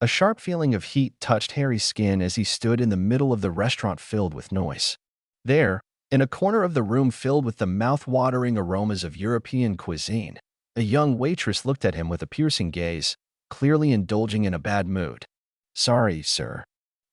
A sharp feeling of heat touched Harry's skin as he stood in the middle of the restaurant filled with noise. There, in a corner of the room filled with the mouth-watering aromas of European cuisine, a young waitress looked at him with a piercing gaze, clearly indulging in a bad mood. "Sorry, sir.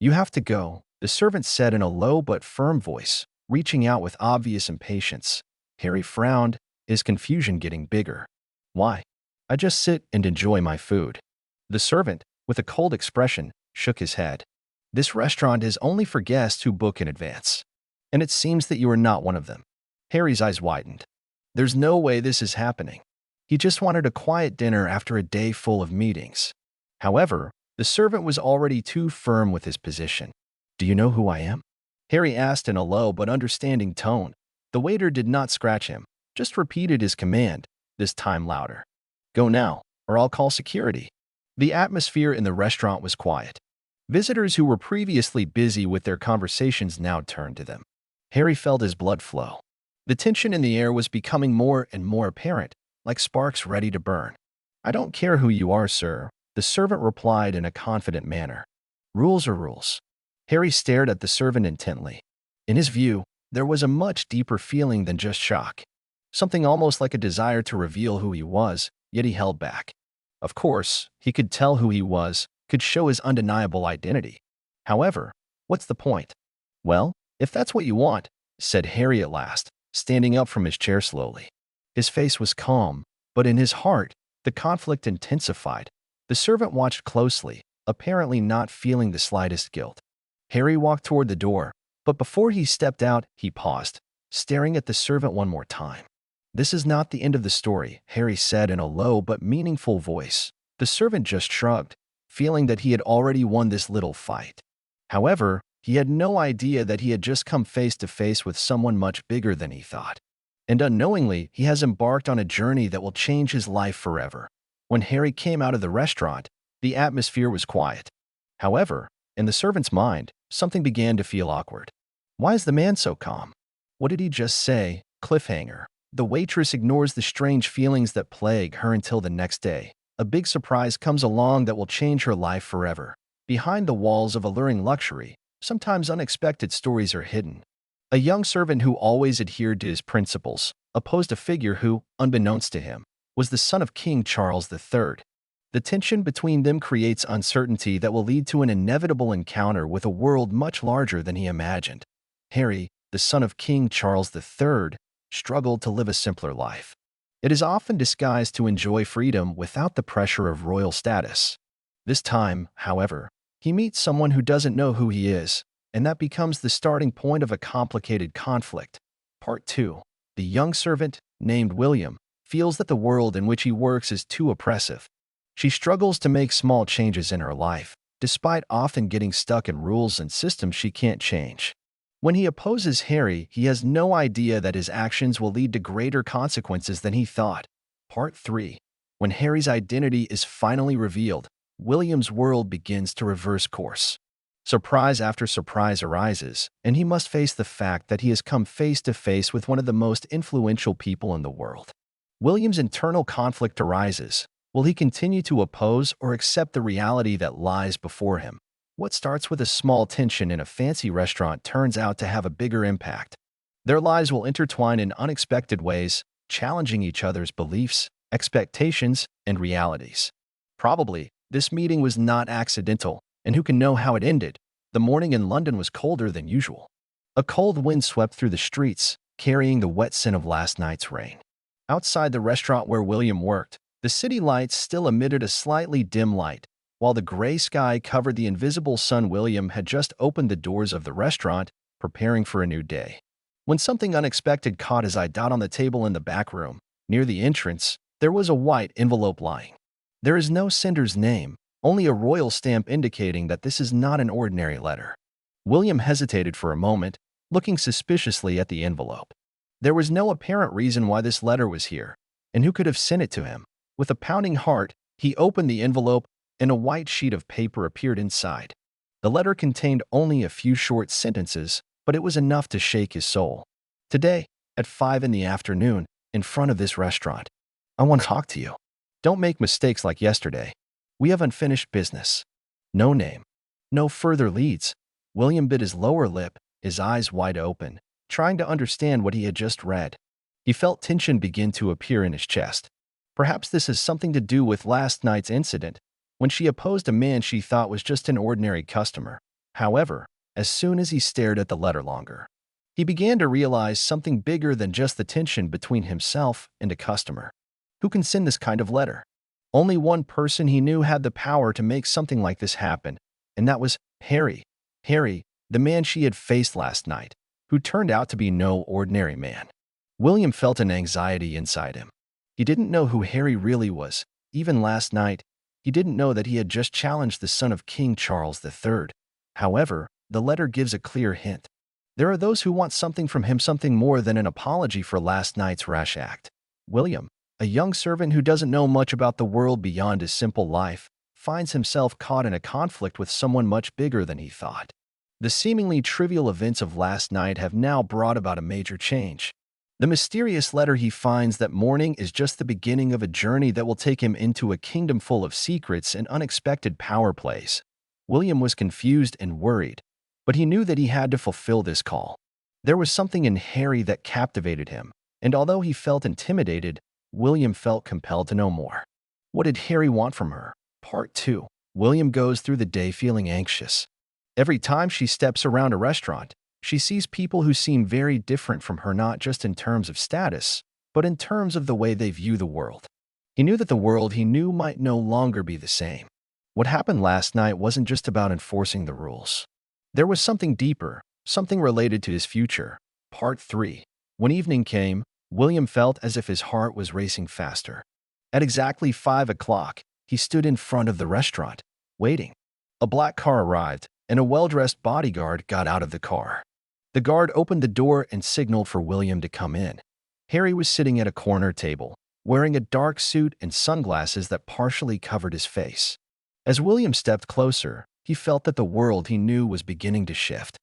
You have to go," the servant said in a low but firm voice, reaching out with obvious impatience. Harry frowned, his confusion getting bigger. "Why? I just sit and enjoy my food." The servant, with a cold expression, shook his head. "This restaurant is only for guests who book in advance. And it seems that you are not one of them." Harry's eyes widened. There's no way this is happening. He just wanted a quiet dinner after a day full of meetings. However, the servant was already too firm with his position. "Do you know who I am?" Harry asked in a low but understanding tone. The waiter did not scratch him, just repeated his command, this time louder. "Go now, or I'll call security." The atmosphere in the restaurant was quiet. Visitors who were previously busy with their conversations now turned to them. Harry felt his blood flow. The tension in the air was becoming more and more apparent, like sparks ready to burn. "I don't care who you are, sir," the servant replied in a confident manner. "Rules are rules." Harry stared at the servant intently. In his view, there was a much deeper feeling than just shock. Something almost like a desire to reveal who he was, yet he held back. Of course, he could tell who he was, could show his undeniable identity. However, what's the point? "Well, if that's what you want," said Harry at last, standing up from his chair slowly. His face was calm, but in his heart, the conflict intensified. The servant watched closely, apparently not feeling the slightest guilt. Harry walked toward the door, but before he stepped out, he paused, staring at the servant one more time. "This is not the end of the story," Harry said in a low but meaningful voice. The servant just shrugged, feeling that he had already won this little fight. However, he had no idea that he had just come face to face with someone much bigger than he thought. And unknowingly, he has embarked on a journey that will change his life forever. When Harry came out of the restaurant, the atmosphere was quiet. However, in the servant's mind, something began to feel awkward. Why is the man so calm? What did he just say? Cliffhanger. The waitress ignores the strange feelings that plague her until the next day. A big surprise comes along that will change her life forever. Behind the walls of alluring luxury, sometimes unexpected stories are hidden. A young servant who always adhered to his principles opposed a figure who, unbeknownst to him, was the son of King Charles III. The tension between them creates uncertainty that will lead to an inevitable encounter with a world much larger than he imagined. Harry, the son of King Charles III, struggled to live a simpler life. It is often disguised to enjoy freedom without the pressure of royal status. This time, however, he meets someone who doesn't know who he is, and that becomes the starting point of a complicated conflict. Part 2. The young servant, named William, feels that the world in which he works is too oppressive. She struggles to make small changes in her life, despite often getting stuck in rules and systems she can't change. When he opposes Harry, he has no idea that his actions will lead to greater consequences than he thought. Part 3. When Harry's identity is finally revealed, William's world begins to reverse course. Surprise after surprise arises, and he must face the fact that he has come face to face with one of the most influential people in the world. William's internal conflict arises. Will he continue to oppose or accept the reality that lies before him? What starts with a small tension in a fancy restaurant turns out to have a bigger impact. Their lives will intertwine in unexpected ways, challenging each other's beliefs, expectations, and realities. Probably, this meeting was not accidental, and who can know how it ended? The morning in London was colder than usual. A cold wind swept through the streets, carrying the wet scent of last night's rain. Outside the restaurant where William worked, the city lights still emitted a slightly dim light. While the gray sky covered the invisible sun, William had just opened the doors of the restaurant, preparing for a new day. When something unexpected caught his eye. On the table in the back room, near the entrance, there was a white envelope lying. There is no sender's name, only a royal stamp indicating that this is not an ordinary letter. William hesitated for a moment, looking suspiciously at the envelope. There was no apparent reason why this letter was here, and who could have sent it to him? With a pounding heart, he opened the envelope, and a white sheet of paper appeared inside. The letter contained only a few short sentences, but it was enough to shake his soul. "Today, at 5 in the afternoon, in front of this restaurant. I want to talk to you. Don't make mistakes like yesterday. We have unfinished business." No name. No further leads. William bit his lower lip, his eyes wide open, trying to understand what he had just read. He felt tension begin to appear in his chest. Perhaps this has something to do with last night's incident, when she opposed a man she thought was just an ordinary customer. However, as soon as he stared at the letter longer, he began to realize something bigger than just the tension between himself and a customer. Who can send this kind of letter? Only one person he knew had the power to make something like this happen, and that was Harry. Harry, the man she had faced last night, who turned out to be no ordinary man. William felt an anxiety inside him. He didn't know who Harry really was. Even last night, he didn't know that he had just challenged the son of King Charles III. However, the letter gives a clear hint. There are those who want something from him, something more than an apology for last night's rash act. William, a young servant who doesn't know much about the world beyond his simple life, finds himself caught in a conflict with someone much bigger than he thought. The seemingly trivial events of last night have now brought about a major change. The mysterious letter he finds that morning is just the beginning of a journey that will take him into a kingdom full of secrets and unexpected power plays. William was confused and worried, but he knew that he had to fulfill this call. There was something in Harry that captivated him, and although he felt intimidated, William felt compelled to know more. What did Harry want from her? Part 2. William goes through the day feeling anxious. Every time she steps around a restaurant, she sees people who seem very different from her, not just in terms of status, but in terms of the way they view the world. He knew that the world he knew might no longer be the same. What happened last night wasn't just about enforcing the rules. There was something deeper, something related to his future. Part 3. When evening came, William felt as if his heart was racing faster. At exactly 5 o'clock, he stood in front of the restaurant, waiting. A black car arrived, and a well-dressed bodyguard got out of the car. The guard opened the door and signaled for William to come in. Harry was sitting at a corner table, wearing a dark suit and sunglasses that partially covered his face. As William stepped closer, he felt that the world he knew was beginning to shift.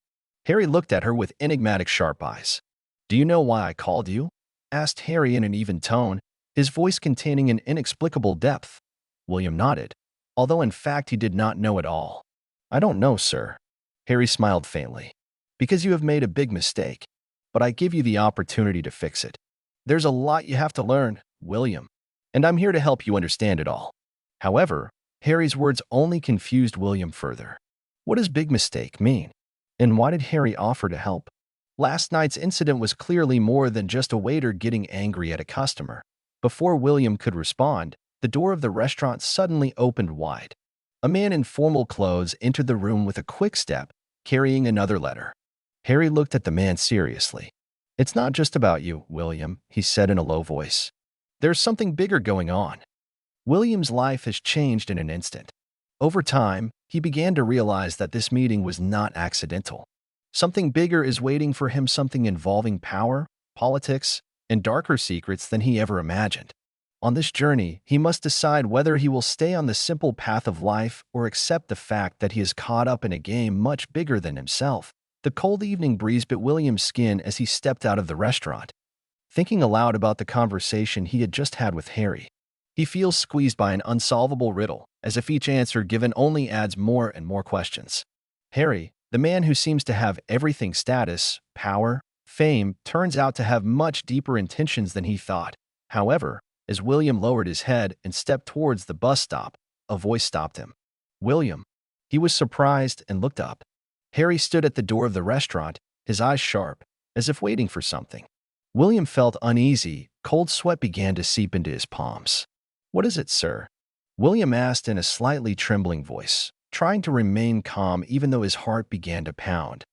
Harry looked at her with enigmatic sharp eyes. "Do you know why I called you?" asked Harry in an even tone, his voice containing an inexplicable depth. William nodded, although in fact he did not know at all. "I don't know, sir." Harry smiled faintly. "Because you have made a big mistake, but I give you the opportunity to fix it. There's a lot you have to learn, William, and I'm here to help you understand it all." However, Harry's words only confused William further. What does big mistake mean? And why did Harry offer to help? Last night's incident was clearly more than just a waiter getting angry at a customer. Before William could respond, the door of the restaurant suddenly opened wide. A man in formal clothes entered the room with a quick step, carrying another letter. Harry looked at the man seriously. "It's not just about you, William," he said in a low voice. "There's something bigger going on." William's life has changed in an instant. Over time, he began to realize that this meeting was not accidental. Something bigger is waiting for him, something involving power, politics, and darker secrets than he ever imagined. On this journey, he must decide whether he will stay on the simple path of life or accept the fact that he is caught up in a game much bigger than himself. The cold evening breeze bit William's skin as he stepped out of the restaurant, thinking aloud about the conversation he had just had with Harry. He feels squeezed by an unsolvable riddle, as if each answer given only adds more and more questions. Harry, the man who seems to have everything, status, power, fame, turns out to have much deeper intentions than he thought. However, as William lowered his head and stepped towards the bus stop, a voice stopped him. "William." He was surprised and looked up. Harry stood at the door of the restaurant, his eyes sharp, as if waiting for something. William felt uneasy. Cold sweat began to seep into his palms. "What is it, sir?" William asked in a slightly trembling voice, trying to remain calm even though his heart began to pound.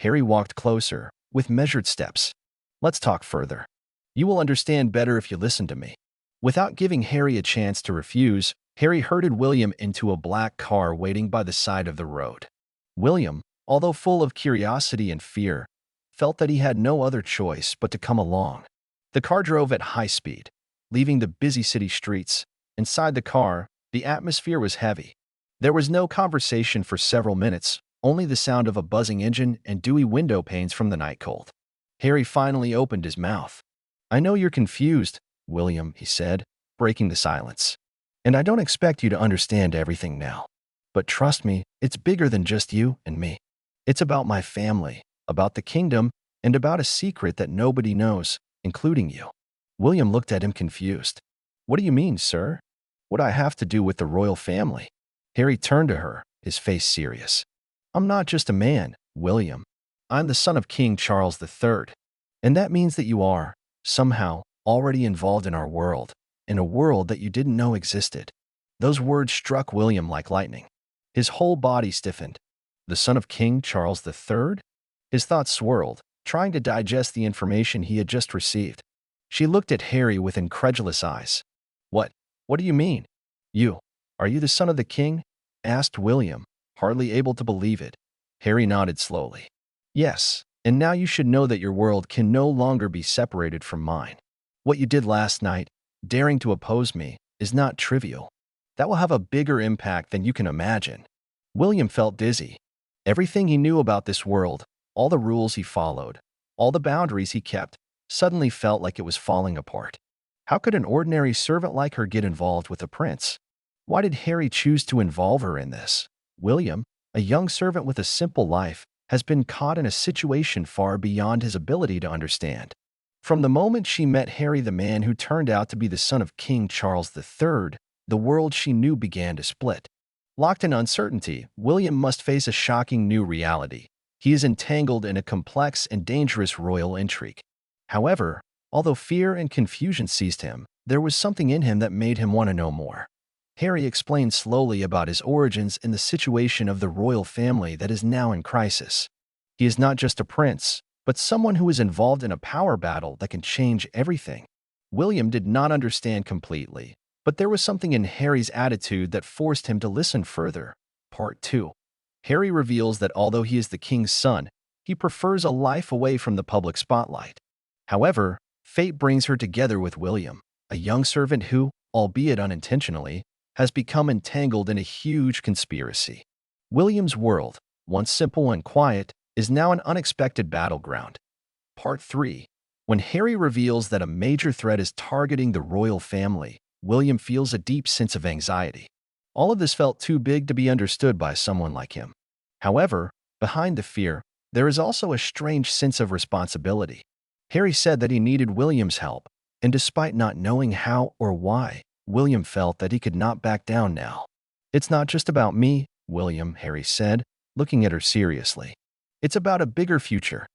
Harry walked closer, with measured steps. "Let's talk further. You will understand better if you listen to me." Without giving Harry a chance to refuse, Harry herded William into a black car waiting by the side of the road. William, although full of curiosity and fear, felt that he had no other choice but to come along. The car drove at high speed, leaving the busy city streets. Inside the car, the atmosphere was heavy. There was no conversation for several minutes, only the sound of a buzzing engine and dewy window panes from the night cold. Harry finally opened his mouth. "I know you're confused, William," he said, breaking the silence. "And I don't expect you to understand everything now. But trust me, it's bigger than just you and me. It's about my family, about the kingdom, and about a secret that nobody knows, including you." William looked at him confused. "What do you mean, sir? What do I have to do with the royal family?" Harry turned to her, his face serious. "I'm not just a man, William. I'm the son of King Charles III. And that means that you are, somehow, already involved in our world, in a world that you didn't know existed." Those words struck William like lightning. His whole body stiffened. The son of King Charles III? His thoughts swirled, trying to digest the information he had just received. She looked at Harry with incredulous eyes. What? What do you mean? Are you the son of the king?" asked William, hardly able to believe it. Harry nodded slowly. "Yes, and now you should know that your world can no longer be separated from mine. What you did last night, daring to oppose me, is not trivial. That will have a bigger impact than you can imagine." William felt dizzy. Everything he knew about this world, all the rules he followed, all the boundaries he kept, suddenly felt like it was falling apart. How could an ordinary servant like her get involved with a prince? Why did Harry choose to involve her in this? William, a young servant with a simple life, has been caught in a situation far beyond his ability to understand. From the moment she met Harry, the man who turned out to be the son of King Charles III, the world she knew began to split. Locked in uncertainty, William must face a shocking new reality. He is entangled in a complex and dangerous royal intrigue. However, although fear and confusion seized him, there was something in him that made him want to know more. Harry explained slowly about his origins and the situation of the royal family that is now in crisis. He is not just a prince, but someone who is involved in a power battle that can change everything. William did not understand completely, but there was something in Harry's attitude that forced him to listen further. Part 2. Harry reveals that although he is the king's son, he prefers a life away from the public spotlight. However, fate brings her together with William, a young servant who, albeit unintentionally, has become entangled in a huge conspiracy. William's world, once simple and quiet, is now an unexpected battleground. Part 3. When Harry reveals that a major threat is targeting the royal family, William feels a deep sense of anxiety. All of this felt too big to be understood by someone like him. However, behind the fear, there is also a strange sense of responsibility. Harry said that he needed William's help, and despite not knowing how or why, William felt that he could not back down now. "It's not just about me, William," Harry said, looking at her seriously. "It's about a bigger future,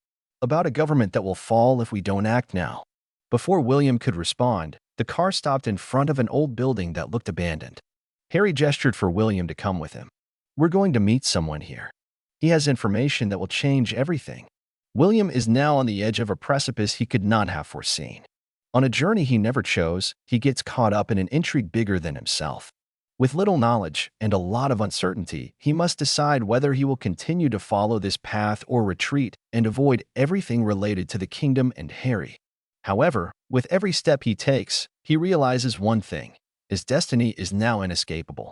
about a government that will fall if we don't act now." Before William could respond, the car stopped in front of an old building that looked abandoned. Harry gestured for William to come with him. "We're going to meet someone here. He has information that will change everything." William is now on the edge of a precipice he could not have foreseen. On a journey he never chose, he gets caught up in an intrigue bigger than himself. With little knowledge and a lot of uncertainty, he must decide whether he will continue to follow this path or retreat and avoid everything related to the kingdom and Harry. However, with every step he takes, he realizes one thing: his destiny is now inescapable.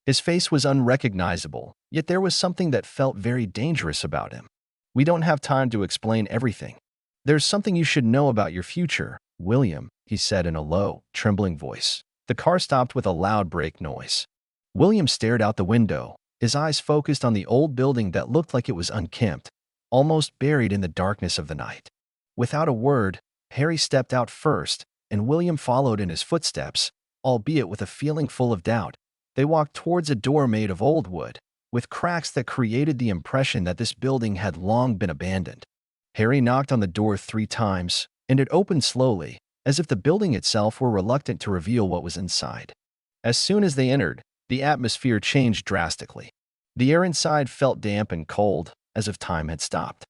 His face was unrecognizable, yet there was something that felt very dangerous about him. "We don't have time to explain everything. There's something you should know about your future, William," he said in a low, trembling voice. The car stopped with a loud brake noise. William stared out the window, his eyes focused on the old building that looked like it was unkempt, almost buried in the darkness of the night. Without a word, Harry stepped out first, and William followed in his footsteps, albeit with a feeling full of doubt. They walked towards a door made of old wood, with cracks that created the impression that this building had long been abandoned. Harry knocked on the door 3 times, and it opened slowly, as if the building itself were reluctant to reveal what was inside. As soon as they entered, the atmosphere changed drastically. The air inside felt damp and cold, as if time had stopped.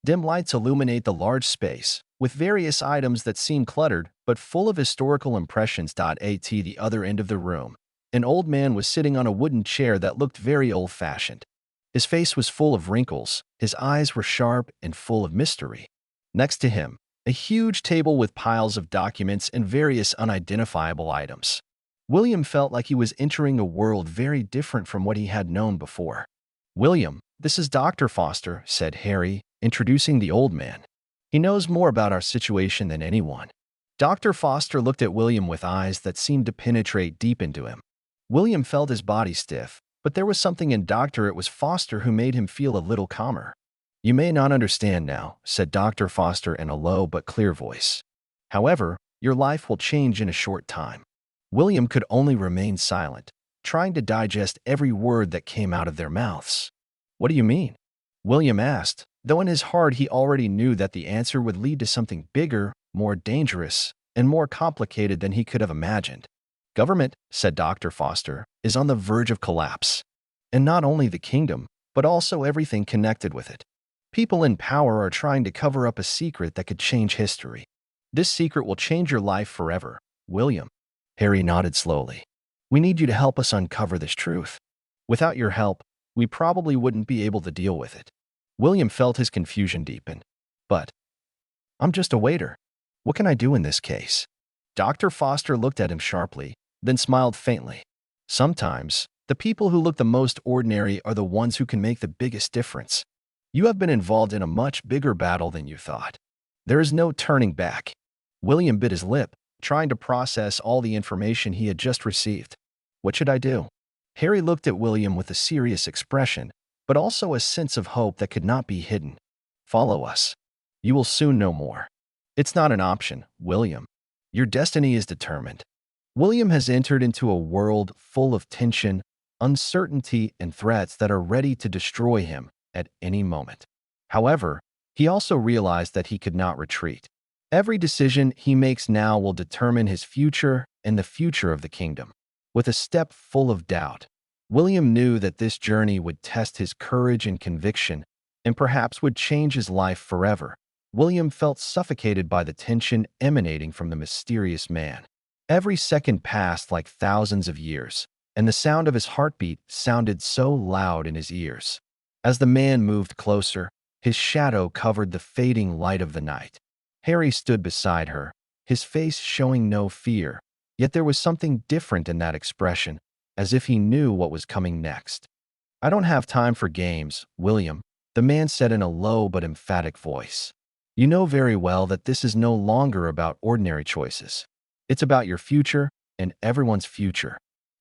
Dim lights illuminate the large space, with various items that seem cluttered but full of historical impressions. At the other end of the room, an old man was sitting on a wooden chair that looked very old-fashioned. His face was full of wrinkles, his eyes were sharp and full of mystery. Next to him, a huge table with piles of documents and various unidentifiable items. William felt like he was entering a world very different from what he had known before. "William, this is Dr. Foster," said Harry, introducing the old man. "He knows more about our situation than anyone." Dr. Foster looked at William with eyes that seemed to penetrate deep into him. William felt his body stiff, But there was something in Dr. Foster who made him feel a little calmer. "You may not understand now," said Dr. Foster in a low but clear voice. "However, your life will change in a short time." William could only remain silent, trying to digest every word that came out of their mouths. "What do you mean?" William asked, though in his heart he already knew that the answer would lead to something bigger, more dangerous, and more complicated than he could have imagined. "Government," said Dr. Foster, "is on the verge of collapse. And not only the kingdom, but also everything connected with it. People in power are trying to cover up a secret that could change history. This secret will change your life forever, William." Harry nodded slowly. "We need you to help us uncover this truth. Without your help, we probably wouldn't be able to deal with it." William felt his confusion deepen. "But I'm just a waiter. What can I do in this case?" Dr. Foster looked at him sharply, then smiled faintly. "Sometimes, the people who look the most ordinary are the ones who can make the biggest difference. You have been involved in a much bigger battle than you thought. There is no turning back." William bit his lip, trying to process all the information he had just received. "What should I do?" Harry looked at William with a serious expression, but also a sense of hope that could not be hidden. "Follow us. You will soon know more." "It's not an option, William. Your destiny is determined." William has entered into a world full of tension, uncertainty, and threats that are ready to destroy him at any moment. However, he also realized that he could not retreat. Every decision he makes now will determine his future and the future of the kingdom. With a step full of doubt, William knew that this journey would test his courage and conviction, and perhaps would change his life forever. William felt suffocated by the tension emanating from the mysterious man. Every second passed like thousands of years, and the sound of his heartbeat sounded so loud in his ears. As the man moved closer, his shadow covered the fading light of the night. Harry stood beside her, his face showing no fear, yet there was something different in that expression, as if he knew what was coming next. "I don't have time for games, William," the man said in a low but emphatic voice. "You know very well that this is no longer about ordinary choices. It's about your future and everyone's future."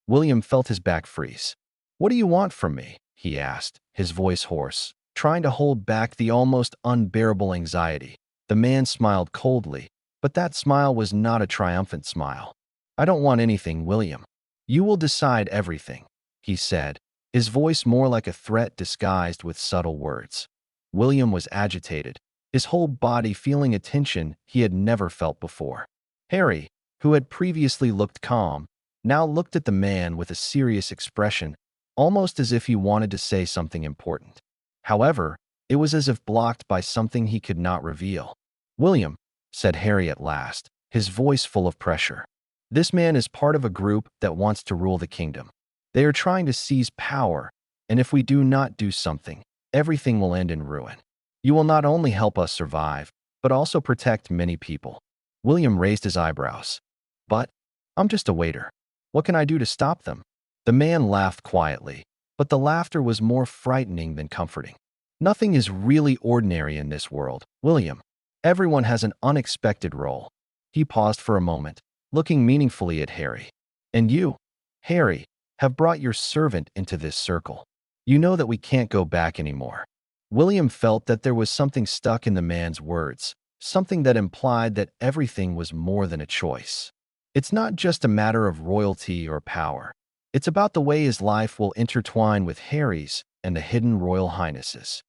William felt his back freeze. "What do you want from me?" he asked, his voice hoarse, trying to hold back the almost unbearable anxiety. The man smiled coldly, but that smile was not a triumphant smile. "I don't want anything, William. You will decide everything," he said, his voice more like a threat disguised with subtle words. William was agitated, his whole body feeling a tension he had never felt before. Harry, who had previously looked calm, now looked at the man with a serious expression, almost as if he wanted to say something important. However, it was as if blocked by something he could not reveal. "William," said Harry at last, his voice full of pressure, "this man is part of a group that wants to rule the kingdom. They are trying to seize power, and if we do not do something, everything will end in ruin. You will not only help us survive, but also protect many people." William raised his eyebrows. "But I'm just a waiter. What can I do to stop them?" The man laughed quietly, but the laughter was more frightening than comforting. "Nothing is really ordinary in this world, William. Everyone has an unexpected role." He paused for a moment, looking meaningfully at Harry. "And you, Harry, have brought your servant into this circle. You know that we can't go back anymore." William felt that there was something stuck in the man's words, something that implied that everything was more than a choice. It's not just a matter of royalty or power. It's about the way his life will intertwine with Harry's and the hidden royal highnesses.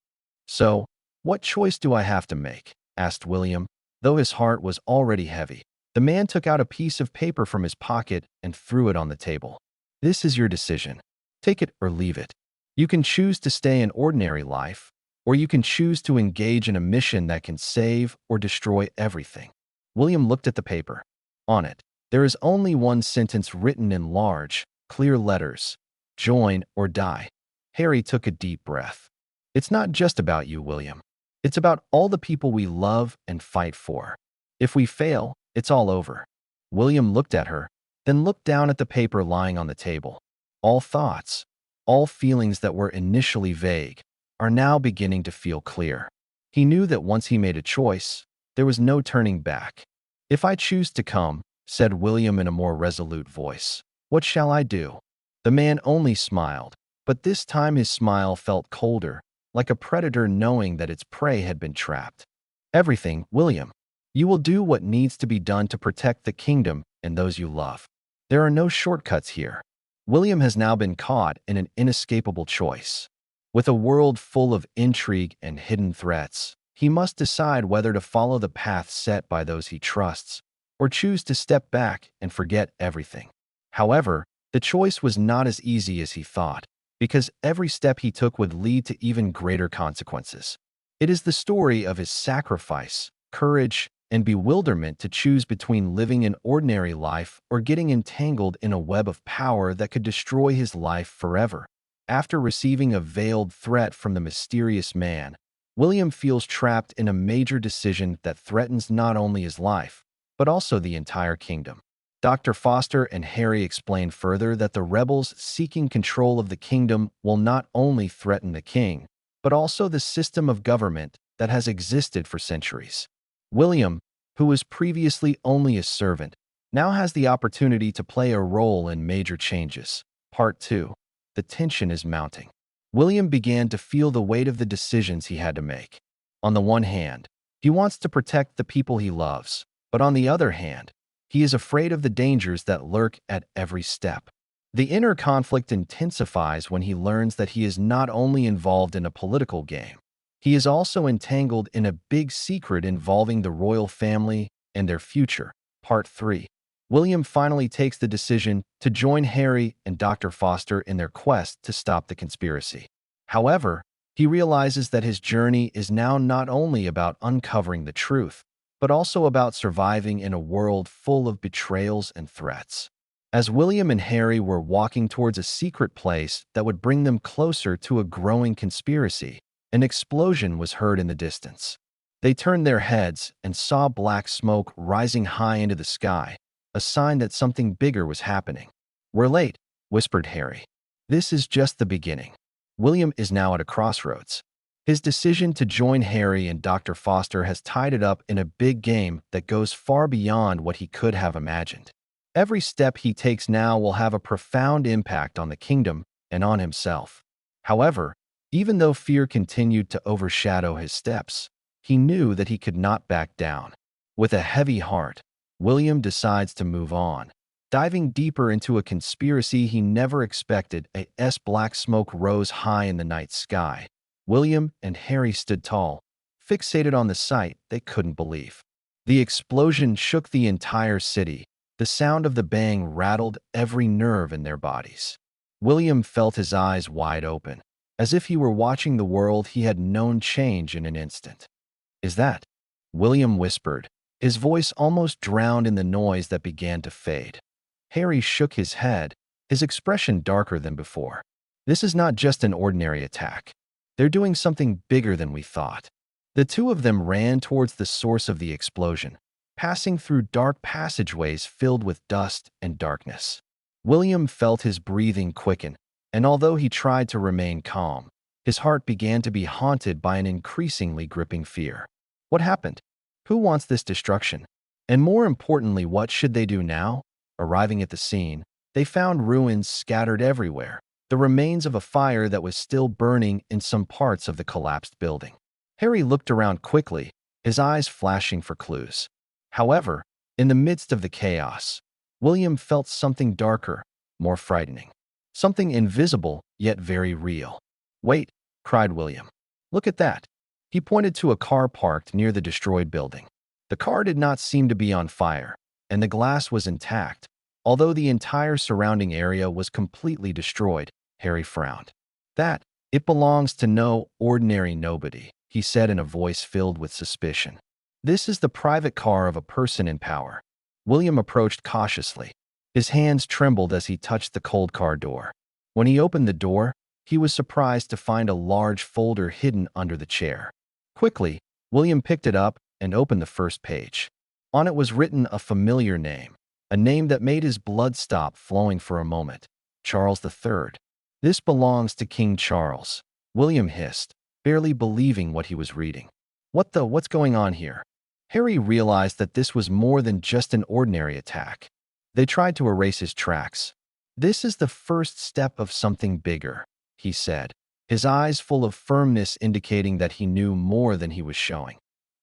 "So, what choice do I have to make?" asked William, though his heart was already heavy. The man took out a piece of paper from his pocket and threw it on the table. "This is your decision. Take it or leave it. You can choose to stay an ordinary life, or you can choose to engage in a mission that can save or destroy everything." William looked at the paper. On it, there is only one sentence written in large, clear letters: "Join or die." Harry took a deep breath. "It's not just about you, William. It's about all the people we love and fight for. If we fail, it's all over." William looked at her, then looked down at the paper lying on the table. All thoughts, all feelings that were initially vague, are now beginning to feel clear. He knew that once he made a choice, there was no turning back. "If I choose to come," said William in a more resolute voice, "what shall I do?" The man only smiled, But this time his smile felt colder, like a predator knowing that its prey had been trapped. Everything, William. You will do what needs to be done to protect the kingdom and those you love. There are no shortcuts here. William has now been caught in an inescapable choice. With a world full of intrigue and hidden threats, he must decide whether to follow the path set by those he trusts, or choose to step back and forget everything. However, the choice was not as easy as he thought, because every step he took would lead to even greater consequences. It is the story of his sacrifice, courage, and bewilderment to choose between living an ordinary life or getting entangled in a web of power that could destroy his life forever. After receiving a veiled threat from the mysterious man, William feels trapped in a major decision that threatens not only his life, but also the entire kingdom. Dr. Foster and Harry explain further that the rebels seeking control of the kingdom will not only threaten the king, but also the system of government that has existed for centuries. William, who was previously only a servant, now has the opportunity to play a role in major changes. Part 2. The tension is mounting. William began to feel the weight of the decisions he had to make. On the one hand, he wants to protect the people he loves, but on the other hand, he is afraid of the dangers that lurk at every step. The inner conflict intensifies when he learns that he is not only involved in a political game, he is also entangled in a big secret involving the royal family and their future. Part 3. William finally takes the decision to join Harry and Dr. Foster in their quest to stop the conspiracy. However, he realizes that his journey is now not only about uncovering the truth, but also about surviving in a world full of betrayals and threats. As William and Harry were walking towards a secret place that would bring them closer to a growing conspiracy, an explosion was heard in the distance. They turned their heads and saw black smoke rising high into the sky, a sign that something bigger was happening. "We're late," whispered Harry. "This is just the beginning." William is now at a crossroads. His decision to join Harry and Dr. Foster has tied it up in a big game that goes far beyond what he could have imagined. Every step he takes now will have a profound impact on the kingdom and on himself. However, even though fear continued to overshadow his steps, he knew that he could not back down. With a heavy heart, William decides to move on. Diving deeper into a conspiracy he never expected, as black smoke rose high in the night sky. William and Harry stood tall, fixated on the sight they couldn't believe. The explosion shook the entire city. The sound of the bang rattled every nerve in their bodies. William felt his eyes wide open, as if he were watching the world he had known change in an instant. "Is that?" William whispered, his voice almost drowned in the noise that began to fade. Harry shook his head, his expression darker than before. "This is not just an ordinary attack. They're doing something bigger than we thought." The two of them ran towards the source of the explosion, passing through dark passageways filled with dust and darkness. William felt his breathing quicken, and although he tried to remain calm, his heart began to be haunted by an increasingly gripping fear. What happened? Who wants this destruction? And more importantly, what should they do now? Arriving at the scene, they found ruins scattered everywhere, the remains of a fire that was still burning in some parts of the collapsed building. Harry looked around quickly, his eyes flashing for clues. However, in the midst of the chaos, William felt something darker, more frightening. Something invisible, yet very real. "Wait," cried William. "Look at that." He pointed to a car parked near the destroyed building. The car did not seem to be on fire, and the glass was intact, although the entire surrounding area was completely destroyed. Harry frowned. It belongs to no ordinary nobody," he said in a voice filled with suspicion. "This is the private car of a person in power." William approached cautiously. His hands trembled as he touched the cold car door. When he opened the door, he was surprised to find a large folder hidden under the chair. Quickly, William picked it up and opened the first page. On it was written a familiar name, a name that made his blood stop flowing for a moment. Charles III. "This belongs to King Charles," William hissed, barely believing what he was reading. What's going on here?" Harry realized that this was more than just an ordinary attack. They tried to erase his tracks. "This is the first step of something bigger," he said, his eyes full of firmness indicating that he knew more than he was showing.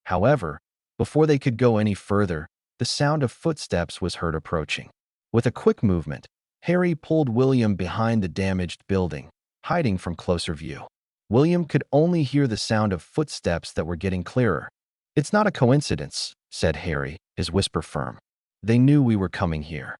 However, before they could go any further, the sound of footsteps was heard approaching. With a quick movement, Harry pulled William behind the damaged building, hiding from closer view. William could only hear the sound of footsteps that were getting clearer. "It's not a coincidence," said Harry, his whisper firm. "They knew we were coming here."